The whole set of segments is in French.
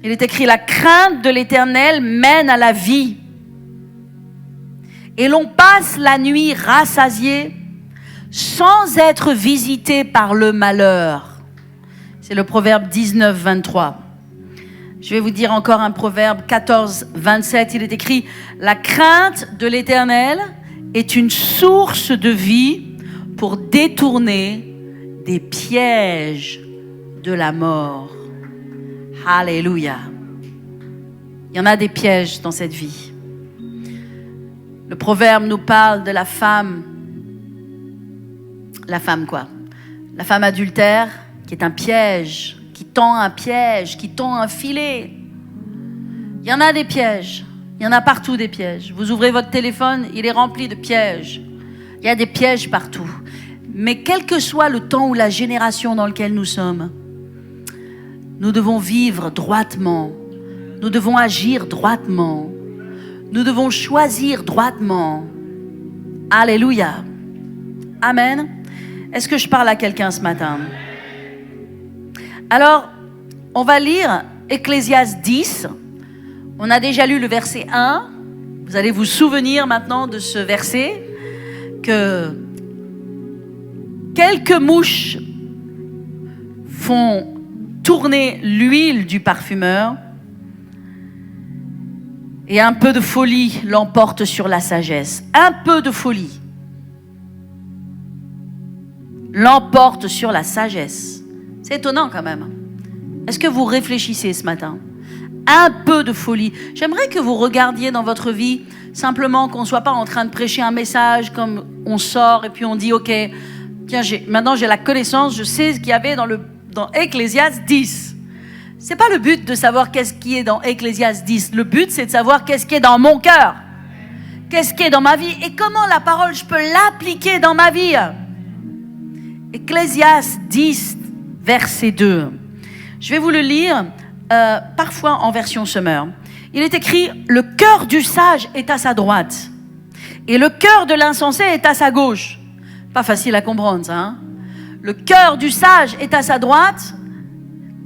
Il est écrit, la crainte de l'Éternel mène à la vie. Et l'on passe la nuit rassasié sans être visité par le malheur. C'est le proverbe 19, 23. Je vais vous dire encore un proverbe 14, 27. Il est écrit, la crainte de l'Éternel est une source de vie pour détourner des pièges de la mort. Alléluia. Il y en a des pièges dans cette vie. Le proverbe nous parle de la femme. La femme quoi? La femme adultère qui est un piège, qui tend un piège, qui tend un filet. Il y en a des pièges. Il y en a partout des pièges. Vous ouvrez votre téléphone, il est rempli de pièges. Il y a des pièges partout. Mais quel que soit le temps ou la génération dans laquelle nous sommes, nous devons vivre droitement. Nous devons agir droitement. Nous devons choisir droitement. Alléluia. Amen. Est-ce que je parle à quelqu'un ce matin? Alors, on va lire Ecclésiaste 10. On a déjà lu le verset 1. Vous allez vous souvenir maintenant de ce verset que quelques mouches font tourner l'huile du parfumeur et un peu de folie l'emporte sur la sagesse. Un peu de folie l'emporte sur la sagesse. C'est étonnant quand même. Est-ce que vous réfléchissez ce matin? Un peu de folie. J'aimerais que vous regardiez dans votre vie, simplement qu'on ne soit pas en train de prêcher un message comme on sort et puis on dit, ok, tiens, maintenant j'ai la connaissance, je sais ce qu'il y avait dans Ecclésiaste 10. C'est pas le but de savoir qu'est-ce qui est dans Ecclésiaste 10. Le but, c'est de savoir qu'est-ce qui est dans mon cœur. Qu'est-ce qui est dans ma vie et comment la parole, je peux l'appliquer dans ma vie. Ecclésiaste 10, verset 2. Je vais vous le lire, parfois en version Summer. Il est écrit, le cœur du sage est à sa droite et le cœur de l'insensé est à sa gauche. Pas facile à comprendre ça, hein? Le cœur du sage est à sa droite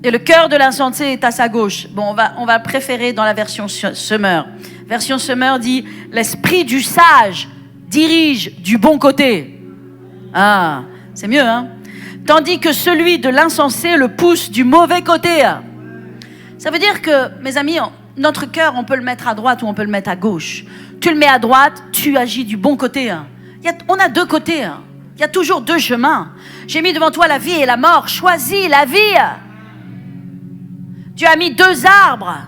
et le cœur de l'insensé est à sa gauche. Bon, on va préférer dans la version Summer. Version Summer dit, l'esprit du sage dirige du bon côté. Ah, c'est mieux, hein? Tandis que celui de l'insensé le pousse du mauvais côté. Ça veut dire que, mes amis, notre cœur, on peut le mettre à droite ou on peut le mettre à gauche. Tu le mets à droite, tu agis du bon côté. On a deux côtés. Il y a toujours deux chemins. J'ai mis devant toi la vie et la mort. Choisis la vie. Dieu a mis deux arbres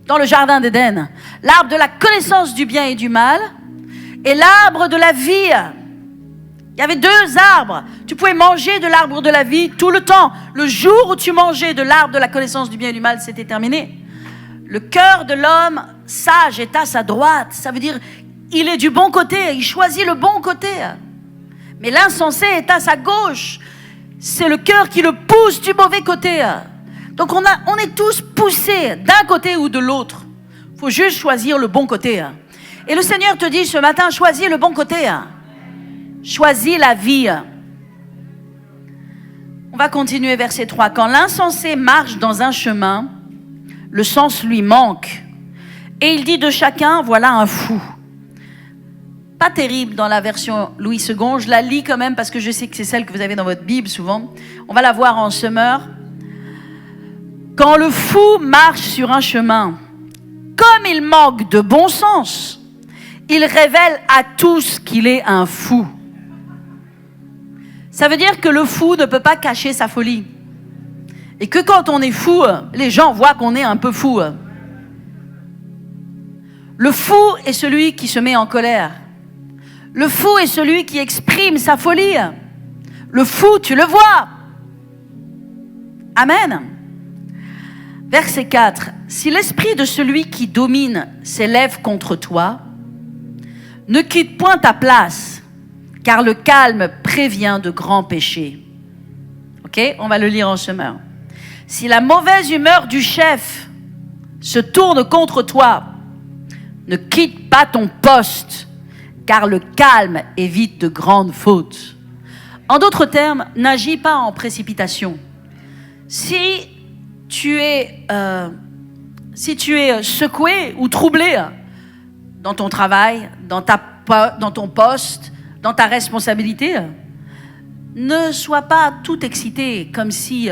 dans le jardin d'Éden. L'arbre de la connaissance du bien et du mal et l'arbre de la vie. Il y avait deux arbres. Tu pouvais manger de l'arbre de la vie tout le temps. Le jour où tu mangeais de l'arbre de la connaissance du bien et du mal, c'était terminé. Le cœur de l'homme sage est à sa droite. Ça veut dire, il est du bon côté. Il choisit le bon côté. Mais l'insensé est à sa gauche. C'est le cœur qui le pousse du mauvais côté. Donc on est tous poussés d'un côté ou de l'autre. Il faut juste choisir le bon côté. Et le Seigneur te dit ce matin, choisis le bon côté. Choisis la vie. On va continuer verset 3. Quand l'insensé marche dans un chemin, le sens lui manque. Et il dit de chacun, voilà un fou. Pas terrible dans la version Louis II. Je la lis quand même parce que je sais que c'est celle que vous avez dans votre Bible souvent. On va la voir en Summer. Quand le fou marche sur un chemin, comme il manque de bon sens, il révèle à tous qu'il est un fou. Ça veut dire que le fou ne peut pas cacher sa folie. Et que quand on est fou, les gens voient qu'on est un peu fou. Le fou est celui qui se met en colère. Le fou est celui qui exprime sa folie. Le fou, tu le vois. Amen. Verset 4. Si l'esprit de celui qui domine s'élève contre toi, ne quitte point ta place, car le calme prévient de grands péchés. Ok, on va le lire en Summer. Si la mauvaise humeur du chef se tourne contre toi, ne quitte pas ton poste, car le calme évite de grandes fautes. En d'autres termes, n'agis pas en précipitation. Si tu es si tu es secoué ou troublé dans ton travail, dans ton poste, dans ta responsabilité, ne sois pas tout excité comme si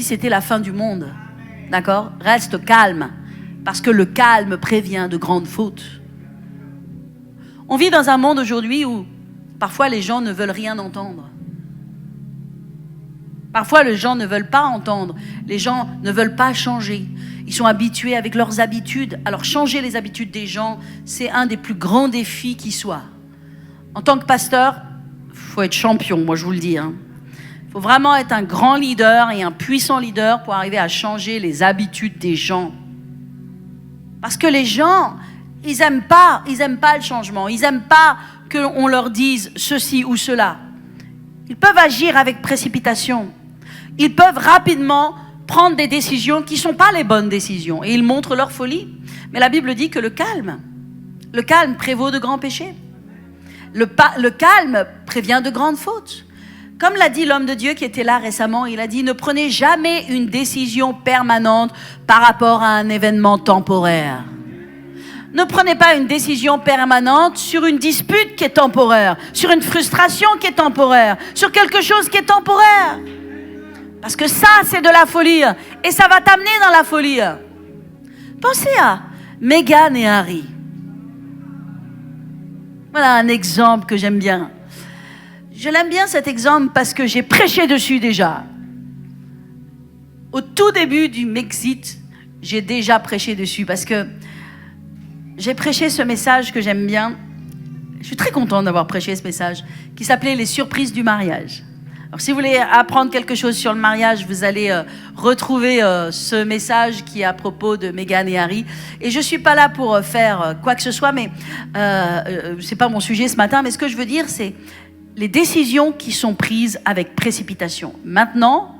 c'était la fin du monde. D'accord? Reste calme, parce que le calme prévient de grandes fautes. On vit dans un monde aujourd'hui où parfois les gens ne veulent rien entendre. Parfois les gens ne veulent pas entendre, les gens ne veulent pas changer. Ils sont habitués avec leurs habitudes. Alors changer les habitudes des gens, c'est un des plus grands défis qui soit. En tant que pasteur, il faut être champion, moi je vous le dis. Il faut vraiment être un grand leader et un puissant leader pour arriver à changer les habitudes des gens. Parce que les gens, ils n'aiment pas le changement. Ils n'aiment pas qu'on leur dise ceci ou cela. Ils peuvent agir avec précipitation. Ils peuvent rapidement prendre des décisions qui ne sont pas les bonnes décisions. Et ils montrent leur folie. Mais la Bible dit que le calme prévaut de grands péchés. Le calme prévient de grandes fautes. Comme l'a dit l'homme de Dieu qui était là récemment, il a dit « Ne prenez jamais une décision permanente par rapport à un événement temporaire. » Ne prenez pas une décision permanente sur une dispute qui est temporaire, sur une frustration qui est temporaire, sur quelque chose qui est temporaire. Parce que ça, c'est de la folie. Et ça va t'amener dans la folie. Pensez à Meghan et Harry. Voilà un exemple que j'aime bien. Je l'aime bien cet exemple parce que j'ai prêché dessus déjà. Au tout début du Mexit, j'ai déjà prêché dessus parce que j'ai prêché ce message que j'aime bien. Je suis très contente d'avoir prêché ce message qui s'appelait « Les surprises du mariage ». Alors, si vous voulez apprendre quelque chose sur le mariage, vous allez retrouver ce message qui est à propos de Meghan et Harry. Et je ne suis pas là pour faire quoi que ce soit, mais ce n'est pas mon sujet ce matin. Mais ce que je veux dire, c'est les décisions qui sont prises avec précipitation. Maintenant,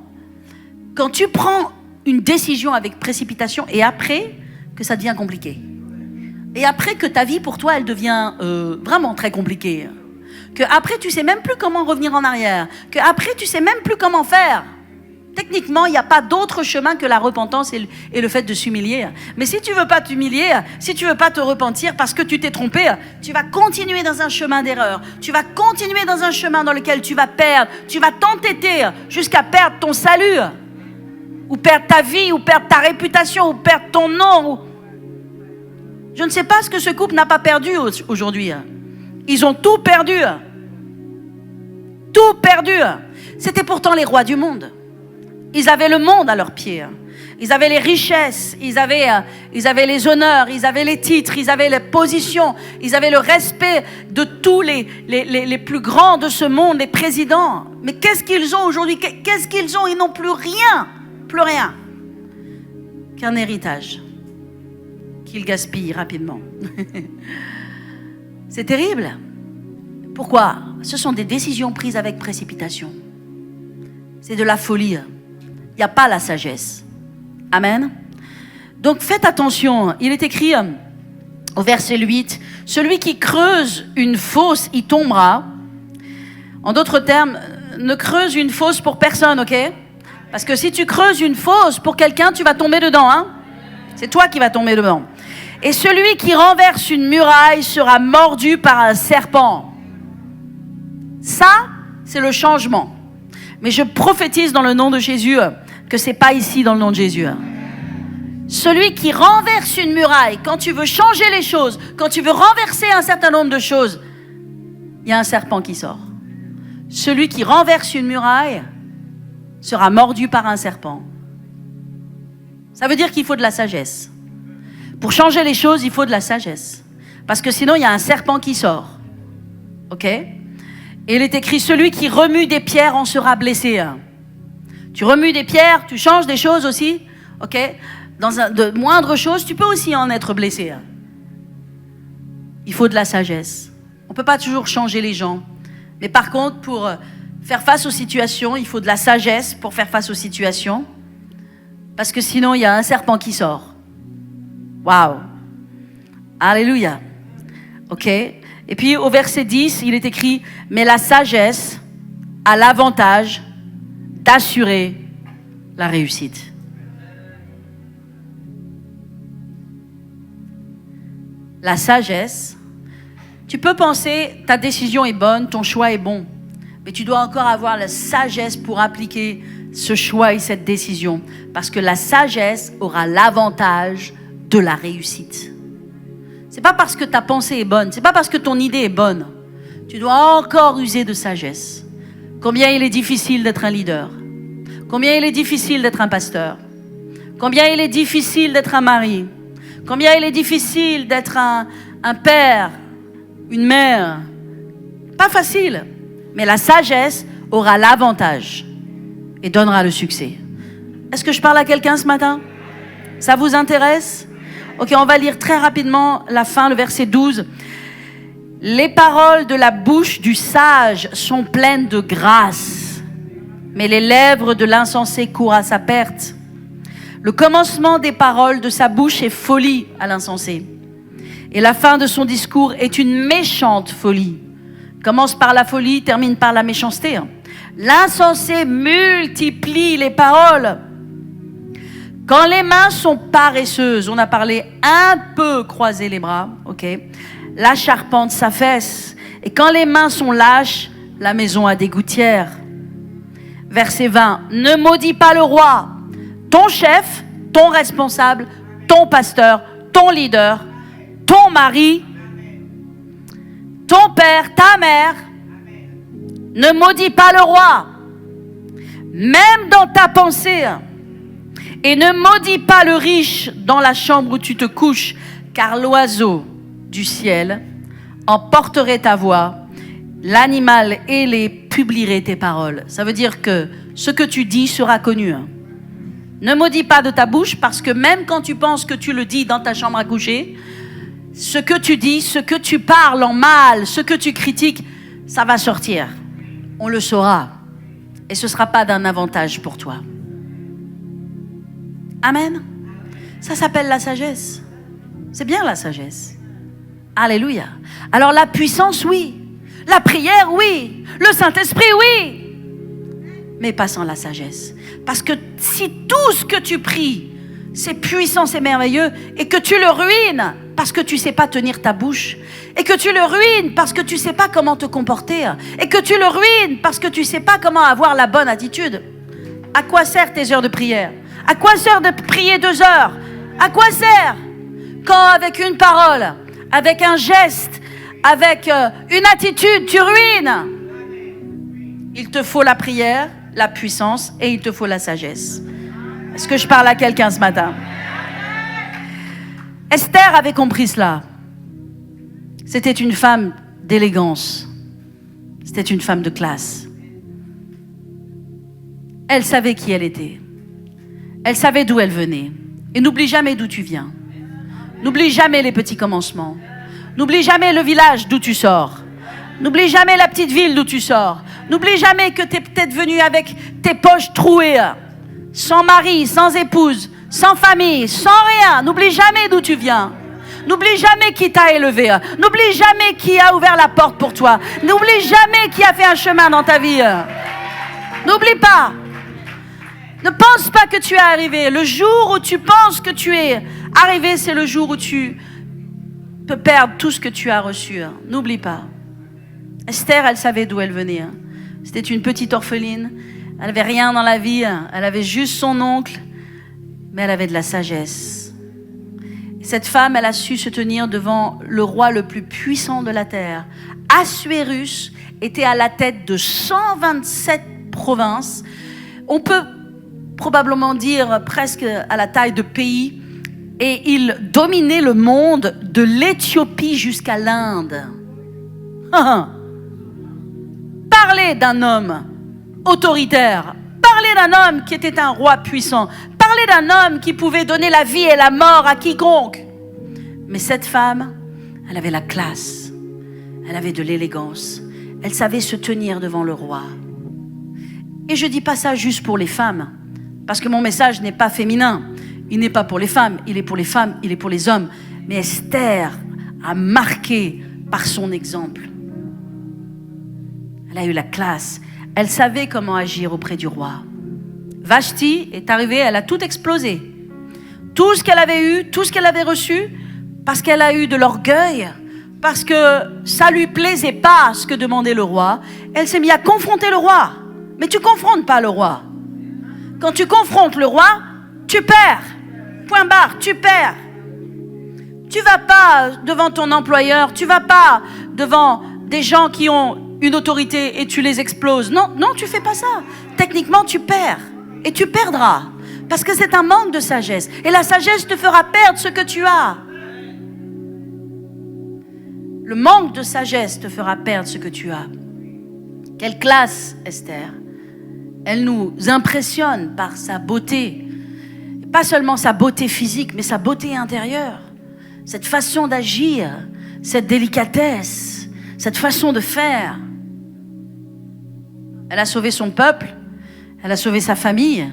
quand tu prends une décision avec précipitation et après que ça devient compliqué, et après que ta vie pour toi, elle devient vraiment très compliquée, que après tu sais même plus comment revenir en arrière, que après tu sais même plus comment faire. Techniquement, il n'y a pas d'autre chemin que la repentance et le fait de s'humilier. Mais si tu veux pas t'humilier, si tu veux pas te repentir parce que tu t'es trompé, tu vas continuer dans un chemin d'erreur. Tu vas continuer dans un chemin dans lequel tu vas perdre, tu vas t'entêter jusqu'à perdre ton salut, ou perdre ta vie, ou perdre ta réputation, ou perdre ton nom. Je ne sais pas ce que ce couple n'a pas perdu aujourd'hui. Ils ont tout perdu. Tout perdu. C'était pourtant les rois du monde. Ils avaient le monde à leurs pieds. Ils avaient les richesses, ils avaient les honneurs, ils avaient les titres, ils avaient les positions, ils avaient le respect de tous les plus grands de ce monde, les présidents. Mais qu'est-ce qu'ils ont aujourd'hui? Qu'est-ce qu'ils ont? Ils n'ont plus rien qu'un héritage qu'ils gaspillent rapidement. C'est terrible. Pourquoi? Ce sont des décisions prises avec précipitation. C'est de la folie. Il n'y a pas la sagesse. Amen. Donc faites attention. Il est écrit au verset 8, « Celui qui creuse une fosse y tombera. » En d'autres termes, ne creuse une fosse pour personne, ok? Parce que si tu creuses une fosse pour quelqu'un, tu vas tomber dedans. C'est toi qui vas tomber dedans. « Et celui qui renverse une muraille sera mordu par un serpent. » Ça, c'est le changement. Mais je prophétise dans le nom de Jésus que ce n'est pas ici dans le nom de Jésus. Celui qui renverse une muraille, quand tu veux changer les choses, quand tu veux renverser un certain nombre de choses, il y a un serpent qui sort. Celui qui renverse une muraille sera mordu par un serpent. Ça veut dire qu'il faut de la sagesse. Pour changer les choses, il faut de la sagesse. Parce que sinon, il y a un serpent qui sort. Ok? Et il est écrit, celui qui remue des pierres en sera blessé. Tu remues des pierres, tu changes des choses aussi. Ok? Dans de moindres choses, tu peux aussi en être blessé. Il faut de la sagesse. On ne peut pas toujours changer les gens. Mais par contre, pour faire face aux situations, il faut de la sagesse pour faire face aux situations. Parce que sinon, il y a un serpent qui sort. Waouh! Alléluia! Ok? Et puis au verset 10, il est écrit « Mais la sagesse a l'avantage d'assurer la réussite. » La sagesse, tu peux penser ta décision est bonne, ton choix est bon, mais tu dois encore avoir la sagesse pour appliquer ce choix et cette décision, parce que la sagesse aura l'avantage de la réussite. C'est pas parce que ta pensée est bonne, c'est pas parce que ton idée est bonne. Tu dois encore user de sagesse. Combien il est difficile d'être un leader. Combien il est difficile d'être un pasteur. Combien il est difficile d'être un mari. Combien il est difficile d'être un père, une mère. Pas facile. Mais la sagesse aura l'avantage et donnera le succès. Est-ce que je parle à quelqu'un ce matin? Ça vous intéresse? Ok, on va lire très rapidement la fin, le verset 12. Les paroles de la bouche du sage sont pleines de grâce, mais les lèvres de l'insensé courent à sa perte. Le commencement des paroles de sa bouche est folie à l'insensé, et la fin de son discours est une méchante folie. Commence par la folie, termine par la méchanceté. L'insensé multiplie les paroles. Quand les mains sont paresseuses, on a parlé un peu croiser les bras, ok? La charpente s'affaisse. Et quand les mains sont lâches, la maison a des gouttières. Verset 20. Ne maudis pas le roi, ton chef, ton responsable, ton pasteur, ton leader, ton mari, ton père, ta mère. Ne maudis pas le roi, même dans ta pensée. Et ne maudis pas le riche dans la chambre où tu te couches, car l'oiseau du ciel emporterait ta voix, l'animal ailé publierait tes paroles. Ça veut dire que ce que tu dis sera connu. Ne maudis pas de ta bouche, parce que même quand tu penses que tu le dis dans ta chambre à coucher, ce que tu dis, ce que tu parles en mal, ce que tu critiques, ça va sortir. On le saura. Et ce ne sera pas d'un avantage pour toi. Amen. Ça s'appelle la sagesse. C'est bien la sagesse. Alléluia. Alors la puissance, oui. La prière, oui. Le Saint-Esprit, oui. Mais pas sans la sagesse. Parce que si tout ce que tu pries, c'est puissant, c'est merveilleux, et que tu le ruines parce que tu ne sais pas tenir ta bouche, et que tu le ruines parce que tu ne sais pas comment te comporter, et que tu le ruines parce que tu ne sais pas comment avoir la bonne attitude, à quoi sert tes heures de prière? À quoi sert de prier 2 heures? À quoi sert quand avec une parole, avec un geste, avec une attitude, tu ruines? Il te faut la prière, la puissance, et il te faut la sagesse. Est-ce que je parle à quelqu'un ce matin? Esther avait compris cela. C'était une femme d'élégance. C'était une femme de classe. Elle savait qui elle était. Elle savait d'où elle venait. Et n'oublie jamais d'où tu viens. N'oublie jamais les petits commencements. N'oublie jamais le village d'où tu sors. N'oublie jamais la petite ville d'où tu sors. N'oublie jamais que tu es peut-être venu avec tes poches trouées, sans mari, sans épouse, sans famille, sans rien. N'oublie jamais d'où tu viens. N'oublie jamais qui t'a élevé. N'oublie jamais qui a ouvert la porte pour toi. N'oublie jamais qui a fait un chemin dans ta vie. N'oublie pas. Ne pense pas que tu es arrivé. Le jour où tu penses que tu es arrivé, c'est le jour où tu peux perdre tout ce que tu as reçu. N'oublie pas. Esther, elle savait d'où elle venait. C'était une petite orpheline. Elle n'avait rien dans la vie. Elle avait juste son oncle. Mais elle avait de la sagesse. Et cette femme, elle a su se tenir devant le roi le plus puissant de la terre. Assuérus était à la tête de 127 provinces. On peut probablement dire presque à la taille de pays. Et il dominait le monde de l'Éthiopie jusqu'à l'Inde. Parlez d'un homme autoritaire. Parlez d'un homme qui était un roi puissant. Parlez d'un homme qui pouvait donner la vie et la mort à quiconque. Mais cette femme, elle avait la classe. Elle avait de l'élégance. Elle savait se tenir devant le roi. Et je ne dis pas ça juste pour les femmes. Parce que mon message n'est pas féminin. Il n'est pas pour les femmes. Il est pour les femmes. Il est pour les hommes. Mais Esther a marqué par son exemple. Elle a eu la classe. Elle savait comment agir auprès du roi. Vashti est arrivée, elle a tout explosé. Tout ce qu'elle avait eu, tout ce qu'elle avait reçu, parce qu'elle a eu de l'orgueil, parce que ça lui plaisait pas ce que demandait le roi, elle s'est mise à confronter le roi. Mais tu confrontes pas le roi. Quand tu confrontes le roi, tu perds. Point barre, tu perds. Tu vas pas devant ton employeur, tu vas pas devant des gens qui ont une autorité et tu les exploses. Non, non, tu fais pas ça. Techniquement, tu perds. Et tu perdras. Parce que c'est un manque de sagesse. Et la sagesse te fera perdre ce que tu as. Le manque de sagesse te fera perdre ce que tu as. Quelle classe, Esther. Elle nous impressionne par sa beauté. Pas seulement sa beauté physique, mais sa beauté intérieure. Cette façon d'agir, cette délicatesse, cette façon de faire. Elle a sauvé son peuple, elle a sauvé sa famille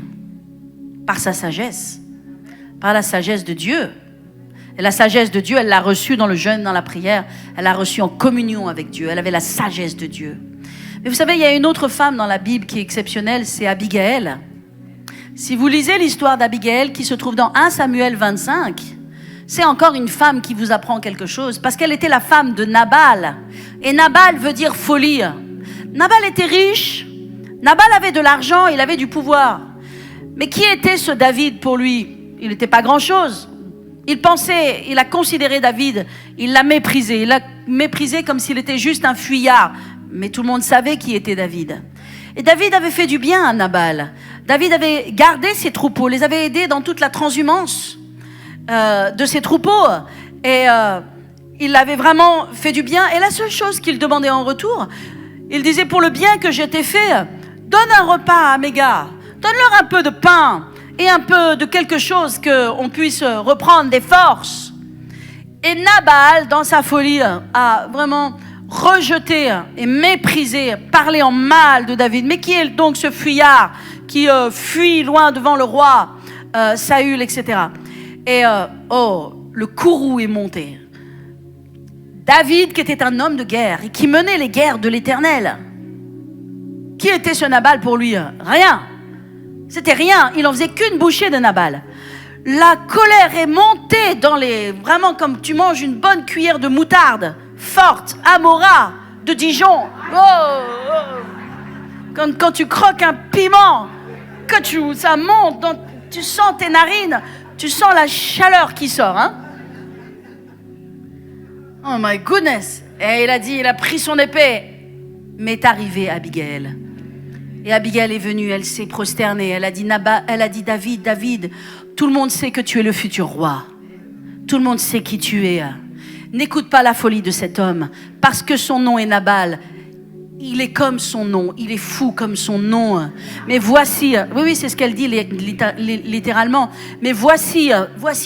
par sa sagesse, par la sagesse de Dieu. Et la sagesse de Dieu, elle l'a reçue dans le jeûne, dans la prière, elle l'a reçue en communion avec Dieu, elle avait la sagesse de Dieu. Mais vous savez, il y a une autre femme dans la Bible qui est exceptionnelle, c'est Abigail. Si vous lisez l'histoire d'Abigail qui se trouve dans 1 Samuel 25, c'est encore une femme qui vous apprend quelque chose, parce qu'elle était la femme de Nabal. Et Nabal veut dire folie. Nabal était riche, Nabal avait de l'argent, il avait du pouvoir. Mais qui était ce David pour lui? Il n'était pas grand-chose. Il a considéré David, il l'a méprisé comme s'il était juste un fuyard. Mais tout le monde savait qui était David. Et David avait fait du bien à Nabal. David avait gardé ses troupeaux, les avait aidés dans toute la transhumance de ses troupeaux. Et il avait vraiment fait du bien. Et la seule chose qu'il demandait en retour, il disait, pour le bien que j'ai t'ai fait, donne un repas à mes gars. Donne-leur un peu de pain et un peu de quelque chose qu'on puisse reprendre des forces. Et Nabal, dans sa folie, a vraiment rejeté et méprisé, parlé en mal de David. Mais qui est donc ce fuyard qui fuit loin devant le roi Saül, etc. Et le courroux est monté. David, qui était un homme de guerre et qui menait les guerres de l'Éternel. Qui était ce Nabal pour lui? Rien. C'était rien. Il n'en faisait qu'une bouchée de Nabal. La colère est montée dans les... Vraiment comme tu manges une bonne cuillère de moutarde forte, Amora, de Dijon. Quand tu croques un piment, ça monte, tu sens tes narines, tu sens la chaleur qui sort. Hein? Oh my goodness. Et il a pris son épée. Mais est arrivée Abigail. Et Abigail est venue, elle s'est prosternée. Elle a dit David, tout le monde sait que tu es le futur roi. Tout le monde sait qui tu es. N'écoute pas la folie de cet homme, parce que son nom est Nabal. Il est comme son nom, il est fou comme son nom. Mais voici, oui, c'est ce qu'elle dit littéralement. Mais voici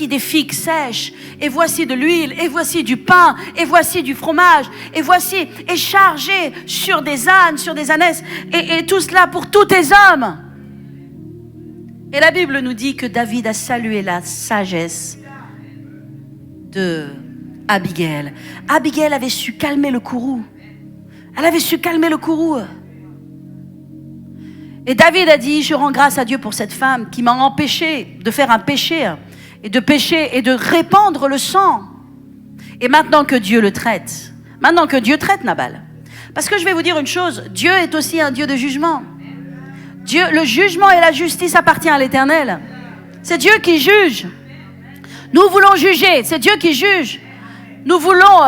des figues sèches, et voici de l'huile, et voici du pain, et voici du fromage, et voici est chargé sur des ânes, sur des ânesses, et tout cela pour tous tes hommes. Et la Bible nous dit que David a salué la sagesse de Abigail. Abigail avait su calmer le courroux. Elle avait su calmer le courroux. Et David a dit, je rends grâce à Dieu pour cette femme qui m'a empêché de faire un péché et de pécher et de répandre le sang. Et maintenant que Dieu le traite, maintenant que Dieu traite Nabal. Parce que je vais vous dire une chose, Dieu est aussi un Dieu de jugement. Dieu, le jugement et la justice appartient à l'Éternel. C'est Dieu qui juge. Nous voulons juger, c'est Dieu qui juge. Nous voulons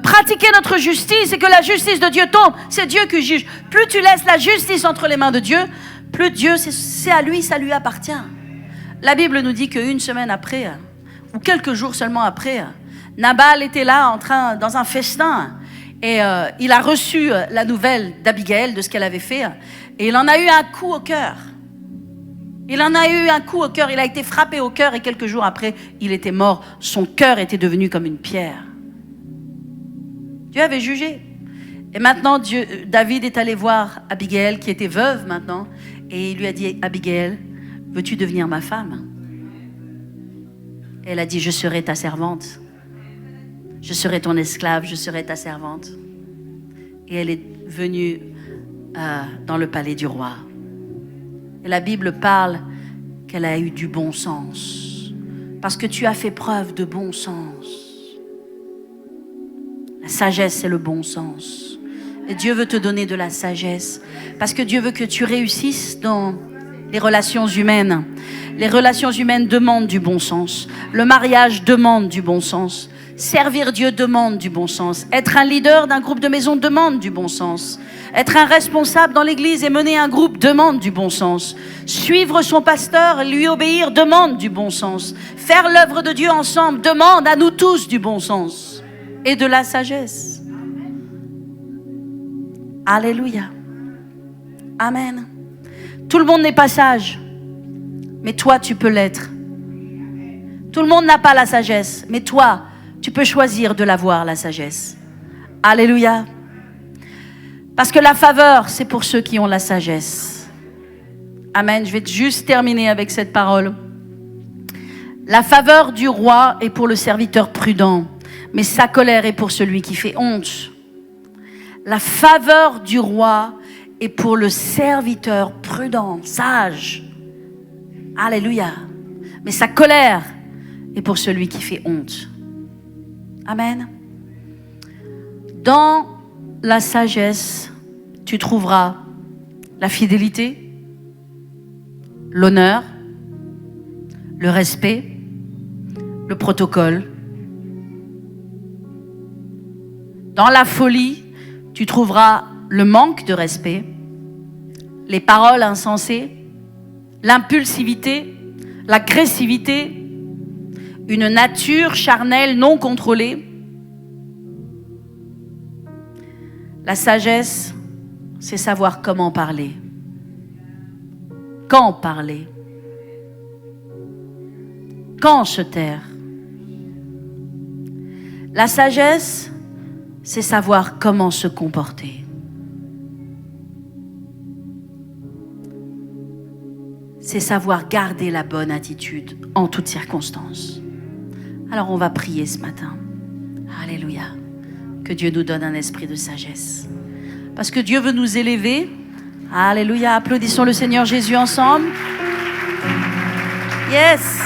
pratiquer notre justice et que la justice de Dieu tombe. C'est Dieu qui juge. Plus tu laisses la justice entre les mains de Dieu, plus Dieu, c'est à lui, ça lui appartient. La Bible nous dit qu'une semaine après, ou quelques jours seulement après, Nabal était là dans un festin et il a reçu la nouvelle d'Abigail, de ce qu'elle avait fait, et il en a eu un coup au cœur. Il en a eu un coup au cœur, il a été frappé au cœur et quelques jours après, il était mort. Son cœur était devenu comme une pierre. Dieu avait jugé. Et maintenant, David est allé voir Abigail, qui était veuve maintenant, et il lui a dit, Abigail, veux-tu devenir ma femme? Et elle a dit, je serai ta servante. Je serai ton esclave, je serai ta servante. Et elle est venue dans le palais du roi. Et la Bible parle qu'elle a eu du bon sens. parce que tu as fait preuve de bon sens. La sagesse, c'est le bon sens. Et Dieu veut te donner de la sagesse, parce que Dieu veut que tu réussisses dans les relations humaines. Les relations humaines demandent du bon sens. Le mariage demande du bon sens. Servir Dieu demande du bon sens. Être un leader d'un groupe de maison demande du bon sens. Être un responsable dans l'église et mener un groupe demande du bon sens. Suivre son pasteur, lui obéir demande du bon sens. Faire l'œuvre de Dieu ensemble demande à nous tous du bon sens et de la sagesse. Alléluia. Amen. Tout le monde n'est pas sage, mais toi, tu peux l'être. Tout le monde n'a pas la sagesse, mais toi, tu peux choisir de l'avoir, la sagesse. Alléluia. Parce que la faveur, c'est pour ceux qui ont la sagesse. Amen. Je vais juste terminer avec cette parole. La faveur du roi est pour le serviteur prudent, mais sa colère est pour celui qui fait honte. La faveur du roi est pour le serviteur prudent, sage. Alléluia. Mais sa colère est pour celui qui fait honte. Amen. Dans la sagesse, tu trouveras la fidélité, l'honneur, le respect, le protocole. Dans la folie, tu trouveras le manque de respect, les paroles insensées, l'impulsivité, l'agressivité, une nature charnelle non contrôlée. La sagesse, c'est savoir comment parler, quand parler, quand se taire. La sagesse, c'est savoir comment se comporter. C'est savoir garder la bonne attitude en toutes circonstances. Alors on va prier ce matin. Alléluia. Que Dieu nous donne un esprit de sagesse. Parce que Dieu veut nous élever. Alléluia. Applaudissons le Seigneur Jésus ensemble. Yes.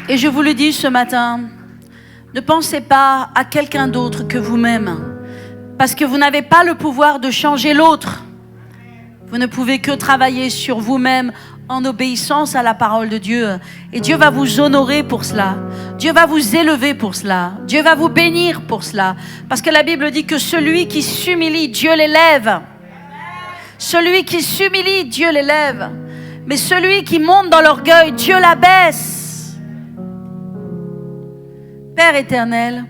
Et je vous le dis ce matin, ne pensez pas à quelqu'un d'autre que vous-même, parce que vous n'avez pas le pouvoir de changer l'autre. Vous ne pouvez que travailler sur vous-même en obéissance à la parole de Dieu. Et Dieu va vous honorer pour cela. Dieu va vous élever pour cela. Dieu va vous bénir pour cela. Parce que la Bible dit que celui qui s'humilie, Dieu l'élève. Celui qui s'humilie, Dieu l'élève. Mais celui qui monte dans l'orgueil, Dieu l'abaisse. Père éternel,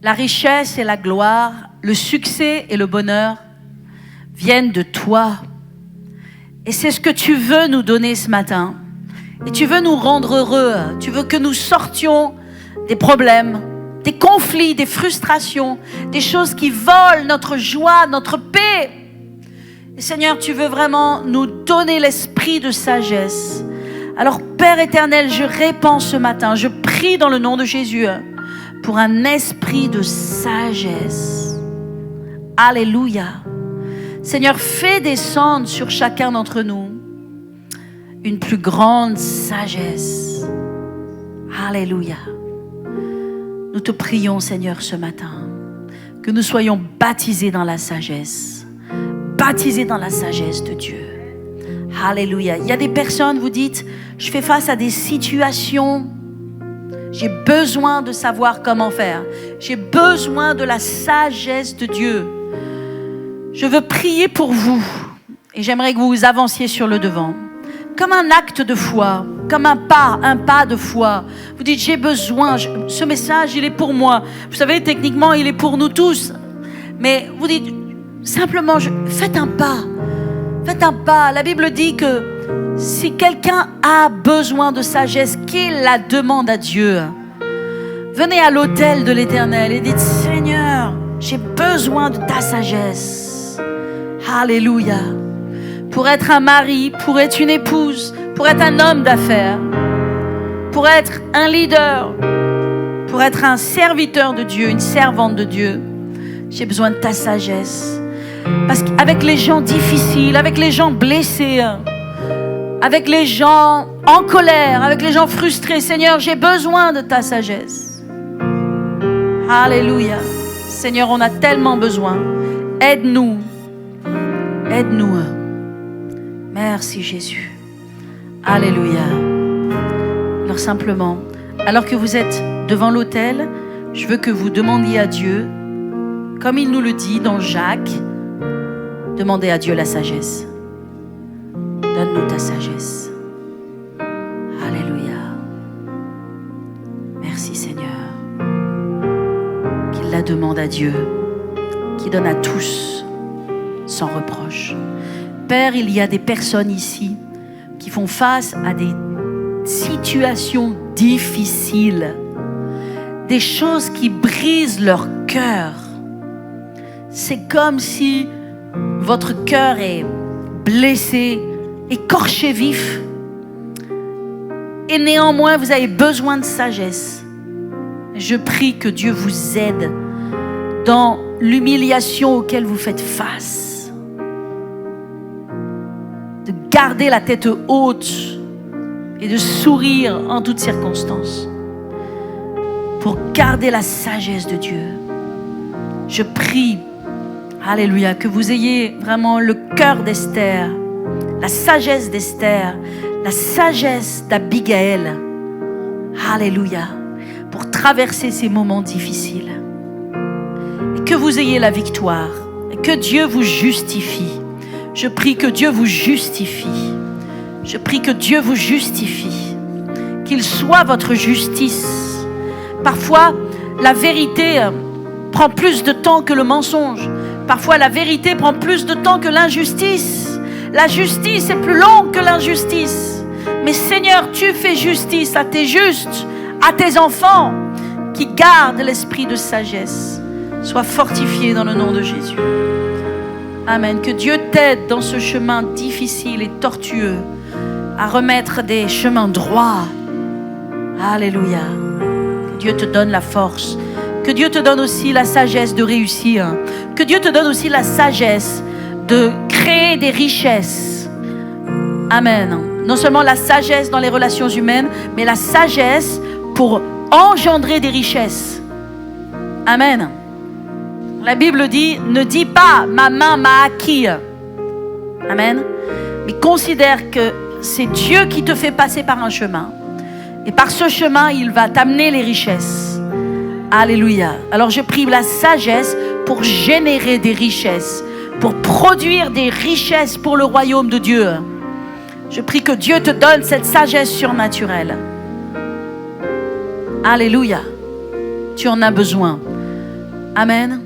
la richesse et la gloire, le succès et le bonheur viennent de toi. Et c'est ce que tu veux nous donner ce matin. Et tu veux nous rendre heureux. Tu veux que nous sortions des problèmes, des conflits, des frustrations, des choses qui volent notre joie, notre paix. Et Seigneur, tu veux vraiment nous donner l'esprit de sagesse. Alors Père éternel, je répands ce matin, je prie dans le nom de Jésus pour un esprit de sagesse. Alléluia. Seigneur, fais descendre sur chacun d'entre nous une plus grande sagesse. Alléluia. Nous te prions, Seigneur, ce matin, que nous soyons baptisés dans la sagesse. Baptisés dans la sagesse de Dieu. Alléluia. Il y a des personnes, vous dites, je fais face à des situations, j'ai besoin de savoir comment faire. J'ai besoin de la sagesse de Dieu. Je veux prier pour vous et j'aimerais que vous avanciez sur le devant. Comme un acte de foi, comme un pas de foi. Vous dites, j'ai besoin, ce message, il est pour moi. Vous savez, techniquement, il est pour nous tous. Mais vous dites, simplement, faites un pas. Faites un pas. La Bible dit que si quelqu'un a besoin de sagesse, qu'il la demande à Dieu. Venez à l'autel de l'Éternel et dites, Seigneur, j'ai besoin de ta sagesse. Alléluia. Pour être un mari, pour être une épouse, pour être un homme d'affaires, pour être un leader, pour être un serviteur de Dieu, une servante de Dieu, j'ai besoin de ta sagesse. Parce qu'avec les gens difficiles, avec les gens blessés, avec les gens en colère, avec les gens frustrés, Seigneur, j'ai besoin de ta sagesse. Alléluia. Seigneur, on a tellement besoin. Aide-nous. Aide-nous. Merci Jésus. Alléluia. Alors simplement, alors que vous êtes devant l'autel, je veux que vous demandiez à Dieu, comme il nous le dit dans Jacques, demandez à Dieu la sagesse. Donne-nous ta sagesse. Alléluia. Merci Seigneur. Qu'il la demande à Dieu, qui donne à tous sans reproche. Père, il y a des personnes ici qui font face à des situations difficiles, des choses qui brisent leur cœur. C'est comme si votre cœur est blessé, écorché vif. Et néanmoins, vous avez besoin de sagesse. Je prie que Dieu vous aide dans l'humiliation auquel vous faites face. De garder la tête haute et de sourire en toutes circonstances. Pour garder la sagesse de Dieu. Je prie, alléluia, que vous ayez vraiment le cœur d'Esther, la sagesse d'Esther, la sagesse d'Abigaël. Alléluia. Pour traverser ces moments difficiles. Et que vous ayez la victoire. Et que Dieu vous justifie. Je prie que Dieu vous justifie. Je prie que Dieu vous justifie. Qu'il soit votre justice. Parfois, la vérité prend plus de temps que le mensonge. Parfois, la vérité prend plus de temps que l'injustice. La justice est plus longue que l'injustice. Mais Seigneur, tu fais justice à tes justes, à tes enfants qui gardent l'esprit de sagesse. Sois fortifié dans le nom de Jésus. Amen. Que Dieu t'aide dans ce chemin difficile et tortueux à remettre des chemins droits. Alléluia. Que Dieu te donne la force. Que Dieu te donne aussi la sagesse de réussir. Que Dieu te donne aussi la sagesse de créer des richesses. Amen. Non seulement la sagesse dans les relations humaines, mais la sagesse pour engendrer des richesses. Amen. La Bible dit, ne dis pas ma main m'a acquis. Amen. Mais considère que c'est Dieu qui te fait passer par un chemin. Et par ce chemin, il va t'amener les richesses. Alléluia. Alors je prie la sagesse pour générer des richesses, pour produire des richesses pour le royaume de Dieu. Je prie que Dieu te donne cette sagesse surnaturelle. Alléluia. Tu en as besoin. Amen.